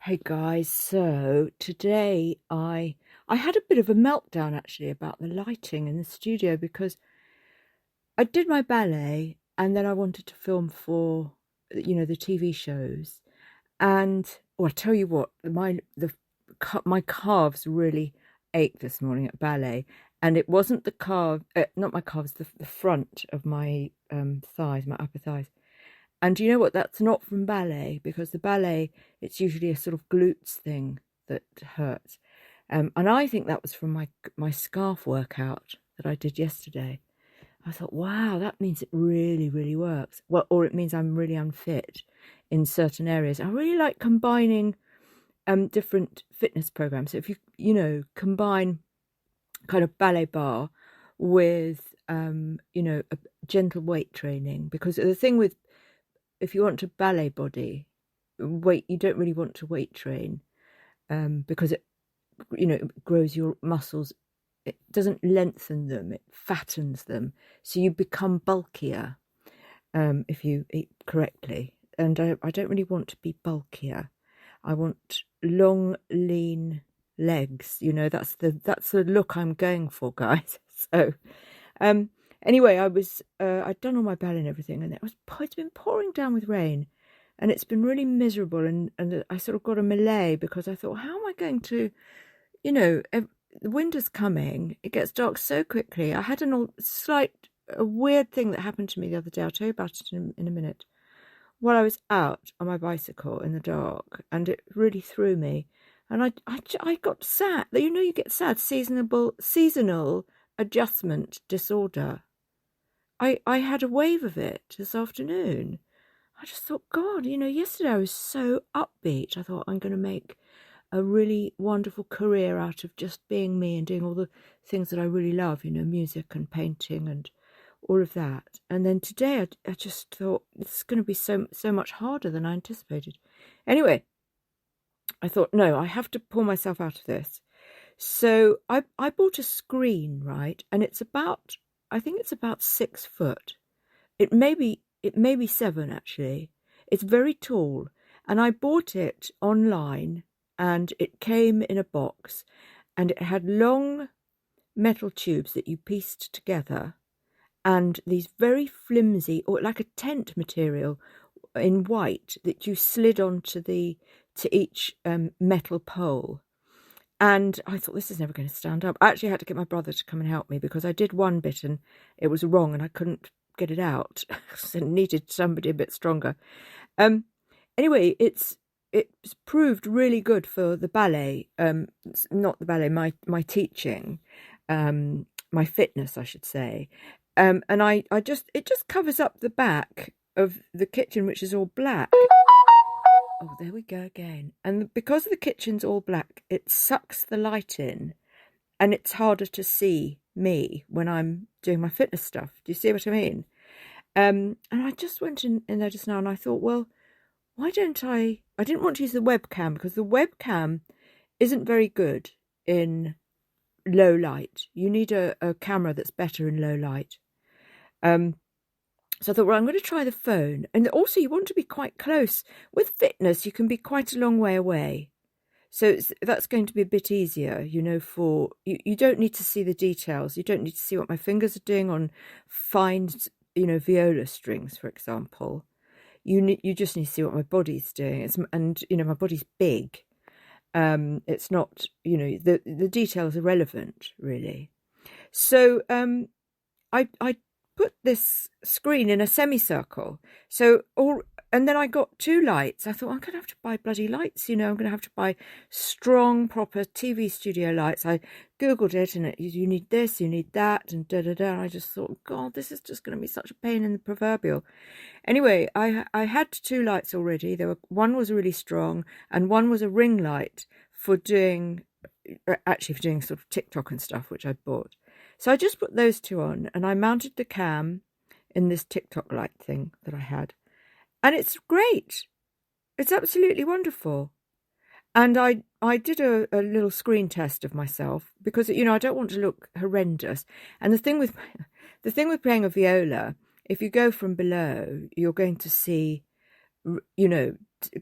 Hey guys, so today I had a bit of a meltdown actually about the lighting in the studio because I did my ballet and then I wanted to film for the TV shows. And I tell you what, my calves really ached this morning at ballet, and it wasn't the not my calves, the front of my thighs, my upper thighs. And do you know what? That's not from ballet, because the ballet, it's usually a sort of glutes thing that hurts. And I think that was from my scarf workout that I did yesterday. I thought, wow, that means it really, really works. Well, or it means I'm really unfit in certain areas. I really like combining different fitness programs. So if you combine kind of ballet bar with a gentle weight training, because the thing with, if you want a ballet body, you don't really want to weight train, because it grows your muscles. It doesn't lengthen them, it fattens them. So you become bulkier if you eat correctly. And I don't really want to be bulkier. I want long, lean legs. That's the look I'm going for, guys. So anyway, I'd done all my ballet and everything, and it's been pouring down with rain, and it's been really miserable. And I sort of got a melee because I thought, how am I going to, the winter's coming. It gets dark so quickly. I had a weird thing that happened to me the other day. I'll tell you about it in a minute. While I was out on my bicycle in the dark, and it really threw me, and I got sad. You get sad, seasonal adjustment disorder. I had a wave of it this afternoon. I just thought, God, yesterday I was so upbeat. I thought, I'm going to make a really wonderful career out of just being me and doing all the things that I really love, music and painting and all of that. And then today I just thought, it's going to be so much harder than I anticipated. Anyway, I thought, no, I have to pull myself out of this. So I bought a screen, right? And I think it's about 6 foot. It may be 7 actually. It's very tall. And I bought it online, and it came in a box, and it had long metal tubes that you pieced together, and these very flimsy, or like a tent material in white, that you slid onto to each metal pole. And I thought, this is never going to stand up. I actually had to get my brother to come and help me, because I did one bit and it was wrong and I couldn't get it out. So it needed somebody a bit stronger. Anyway, it's proved really good for the ballet, not the ballet, my teaching, my fitness, I should say. And it just covers up the back of the kitchen, which is all black. Oh, there we go again. And because the kitchen's all black, it sucks the light in, and it's harder to see me when I'm doing my fitness stuff. Do you see what I mean? And I just went in there just now, and I thought, well, why don't I didn't want to use the webcam, because the webcam isn't very good in low light. You need a camera that's better in low light. So I thought, well, I'm going to try the phone. And also, you want to be quite close. With fitness, you can be quite a long way away. So that's going to be a bit easier, for... You don't need to see the details. You don't need to see what my fingers are doing on fine, viola strings, for example. You just need to see what my body's doing. My body's big. It's not, the details are relevant, really. So I put this screen in a semicircle. And then I got 2 lights. I thought, I'm going to have to buy bloody lights, I'm going to have to buy strong, proper TV studio lights. I Googled it, and you need this, you need that, and da-da-da. And I just thought, God, this is just going to be such a pain in the proverbial. Anyway, I had 2 lights already. One was really strong, and one was a ring light for doing sort of TikTok and stuff, which I'd bought. So I just put those 2 on, and I mounted the cam in this TikTok light thing that I had. And it's great. It's absolutely wonderful. And I did a little screen test of myself, because, I don't want to look horrendous. And the thing with playing a viola, if you go from below, you're going to see,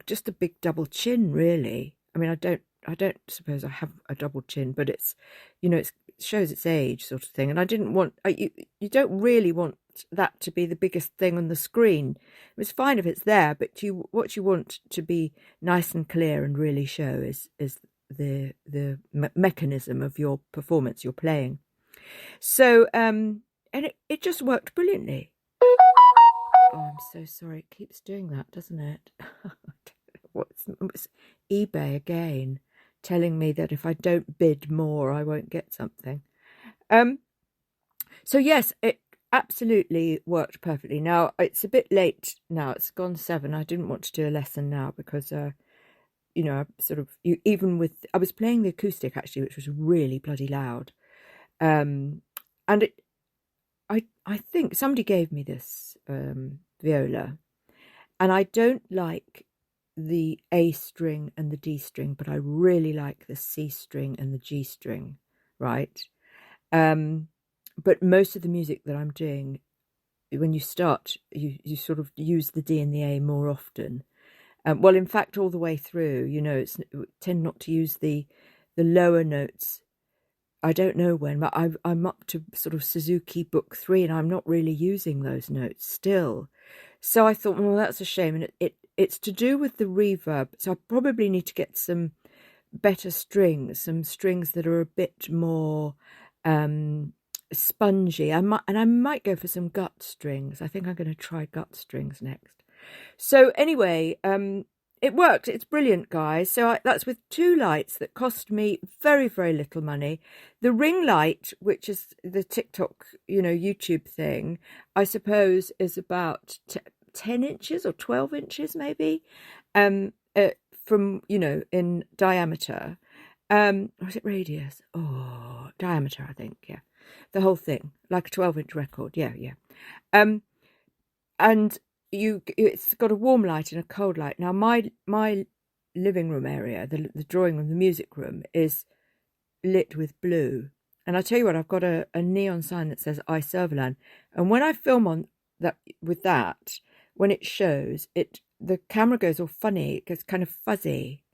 just a big double chin, really. I mean, I don't suppose I have a double chin, but it's, it shows its age sort of thing. And I didn't want, you don't really want that to be the biggest thing on the screen. It's fine if it's there, but what you want to be nice and clear and really show is the mechanism of your performance, your playing. So, and it just worked brilliantly. Oh, I'm so sorry. It keeps doing that, doesn't it? What's eBay again, telling me that if I don't bid more, I won't get something. So yes, it absolutely worked perfectly. Now it's a bit late now. It's gone 7. I didn't want to do a lesson now because, I was playing the acoustic actually, which was really bloody loud. And I think somebody gave me this viola, and I don't like the A string and the D string, but I really like the C string and the G string, right? But most of the music that I'm doing, when you start, you sort of use the D and the A more often. Well, in fact, all the way through, tend not to use the lower notes. I don't know when, but I'm up to sort of Suzuki Book 3, and I'm not really using those notes still. So I thought, well, that's a shame, and it's to do with the reverb. So I probably need to get some better strings, some strings that are a bit more spongy. I might go for some gut strings. I think I'm going to try gut strings next. So anyway, it worked. It's brilliant, guys. So that's with 2 lights that cost me very, very little money. The ring light, which is the TikTok, YouTube thing, I suppose is about 10 inches or 12 inches maybe, from, in diameter. Or is it radius? Oh, diameter, I think, yeah. The whole thing, like a 12-inch record, yeah. And it's got a warm light and a cold light. Now my living room area, the drawing room, the music room, is lit with blue. And I tell you what, I've got a neon sign that says I Serverland. And when I film on that with that, when it shows it, the camera goes all funny. It gets kind of fuzzy,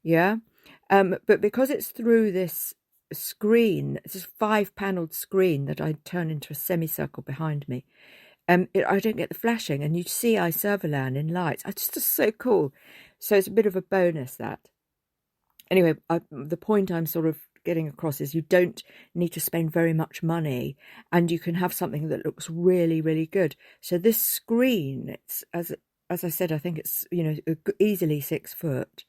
yeah. But because it's through this screen, it's this 5-paneled screen that I turn into a semicircle behind me. I don't get the flashing, and you see I Serverland in lights. It's just so cool. So it's a bit of a bonus, that. Anyway, the point I'm sort of getting across is you don't need to spend very much money, and you can have something that looks really, really good. So this screen, it's as I said, I think it's easily 6 foot,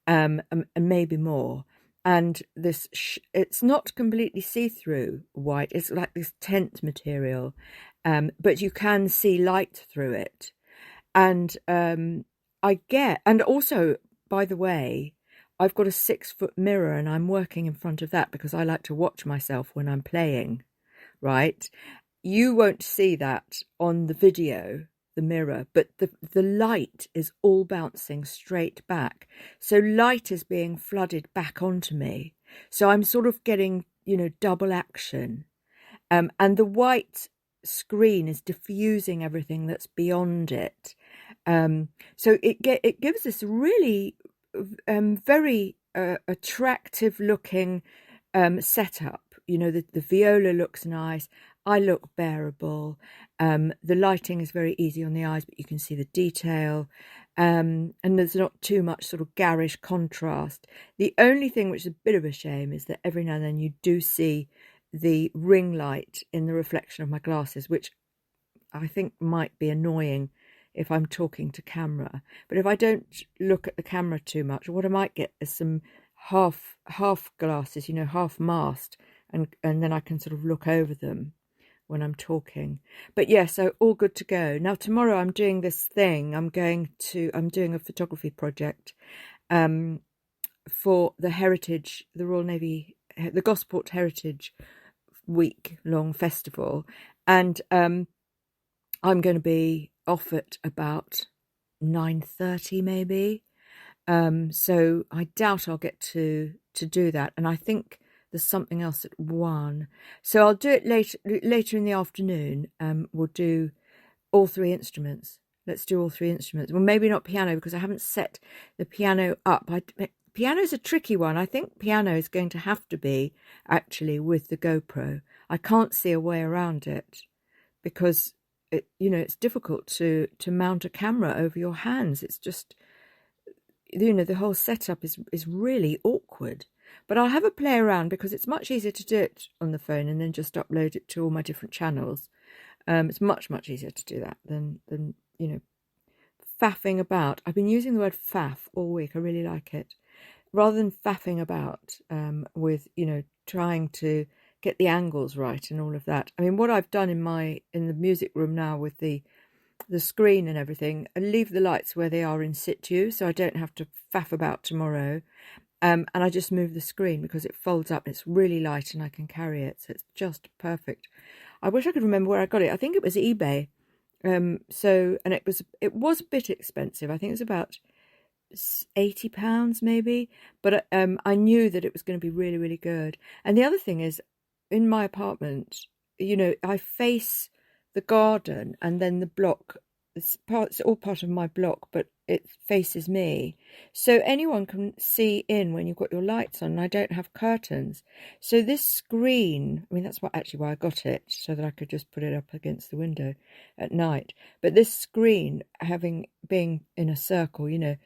and maybe more. And this it's not completely see-through white. It's like this tent material. But you can see light through it. And and also, by the way, I've got a 6-foot mirror, and I'm working in front of that because I like to watch myself when I'm playing, right? You won't see that on the video, the mirror, but the light is all bouncing straight back. So light is being flooded back onto me. So I'm sort of getting, double action. And the white screen is diffusing everything that's beyond it. So it gives this really very attractive looking setup. The viola looks nice. I look bearable. The lighting is very easy on the eyes, but you can see the detail. And there's not too much sort of garish contrast. The only thing which is a bit of a shame is that every now and then you do see the ring light in the reflection of my glasses, which I think might be annoying if I'm talking to camera. But if I don't look at the camera too much, what I might get is some half glasses, half mast, and then I can sort of look over them when I'm talking. But yeah, so all good to go. Now tomorrow I'm doing this thing. I'm doing a photography project for the Royal Navy, the Gosport Heritage week-long festival, and I'm going to be off at about 9:30 maybe. So I doubt I'll get to do that, and I think there's something else at 1. So I'll do it later in the afternoon. We'll do all 3 instruments. Let's do all 3 instruments. Well, maybe not piano, because I haven't set the piano up. Piano's a tricky one. I think piano is going to have to be actually with the GoPro. I can't see a way around it because it's difficult to mount a camera over your hands. It's just, the whole setup is really awkward. But I'll have a play around because it's much easier to do it on the phone and then just upload it to all my different channels. It's much, much easier to do that than faffing about. I've been using the word faff all week. I really like it. Rather than faffing about with, trying to get the angles right and all of that. I mean, what I've done in the music room now with the screen and everything, I leave the lights where they are in situ, so I don't have to faff about tomorrow. And I just move the screen because it folds up and it's really light and I can carry it. So it's just perfect. I wish I could remember where I got it. I think it was eBay. And it was a bit expensive. I think it was about £80 maybe. But I knew that it was going to be really, really good. And the other thing is, in my apartment, I face the garden and then the block. It's all part of my block, but it faces me. So anyone can see in when you've got your lights on, and I don't have curtains. So this screen, I mean, that's why I got it, so that I could just put it up against the window at night. But this screen, being in a circle, it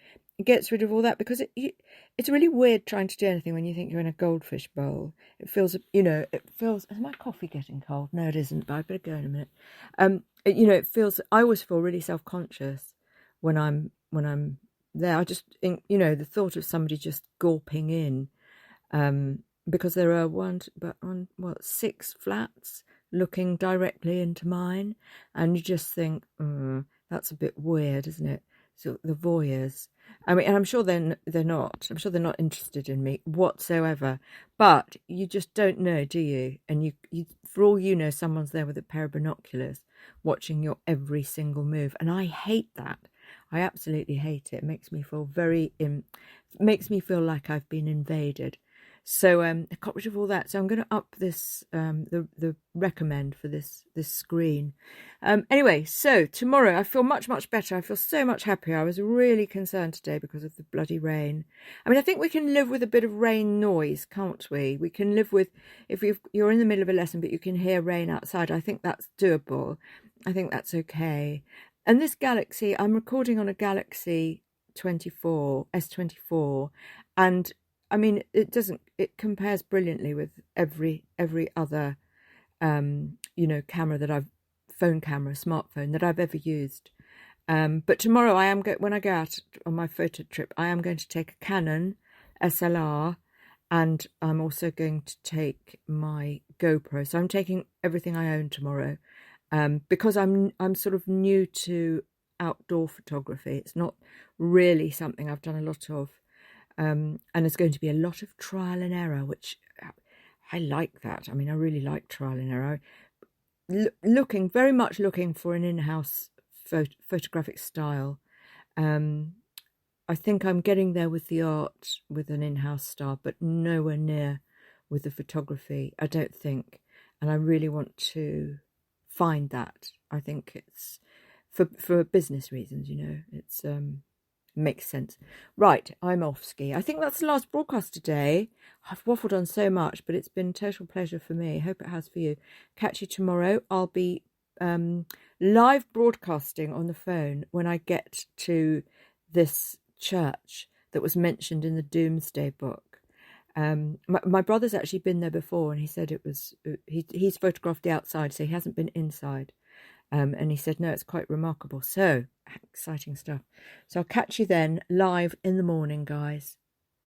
gets rid of all that, because it's really weird trying to do anything when you think you're in a goldfish bowl. It feels, is my coffee getting cold? No, it isn't, but I better go in a minute. It feels, I always feel really self-conscious when I'm there. I just think, the thought of somebody just gulping in, because there are 6 flats looking directly into mine, and you just think, that's a bit weird, isn't it? So the voyeurs. I mean, and I'm sure they're not. I'm sure they're not interested in me whatsoever. But you just don't know, do you? And you, for all you know, someone's there with a pair of binoculars watching your every single move. And I hate that. I absolutely hate it. It makes me feel makes me feel like I've been invaded. So I got rid of all that. So I'm going to up this the recommend for this screen. Anyway, so tomorrow I feel much, much better. I feel so much happier. I was really concerned today because of the bloody rain. I mean, I think we can live with a bit of rain noise, can't we? We can live with, if you're in the middle of a lesson but you can hear rain outside, I think that's doable. I think that's okay. And this Galaxy, I'm recording on a Galaxy S24, and I mean, it compares brilliantly with every other, smartphone that I've ever used. But tomorrow when I go out on my photo trip, I am going to take a Canon SLR, and I'm also going to take my GoPro. So I'm taking everything I own tomorrow, because I'm sort of new to outdoor photography. It's not really something I've done a lot of. And there's going to be a lot of trial and error, which I like that. I mean, I really like trial and error. Very much looking for an in-house photographic style. I think I'm getting there with the art, with an in-house style, but nowhere near with the photography, I don't think. And I really want to find that. I think it's for business reasons, it's makes sense. Right, I'm off ski. I think that's the last broadcast today. I've waffled on so much, but it's been total pleasure for me. I hope it has for you. Catch you tomorrow. I'll be live broadcasting on the phone when I get to this church that was mentioned in the Doomsday Book. My brother's actually been there before, and he said he's photographed the outside, so he hasn't been inside. And he said, no, it's quite remarkable. So exciting stuff. So I'll catch you then live in the morning, guys.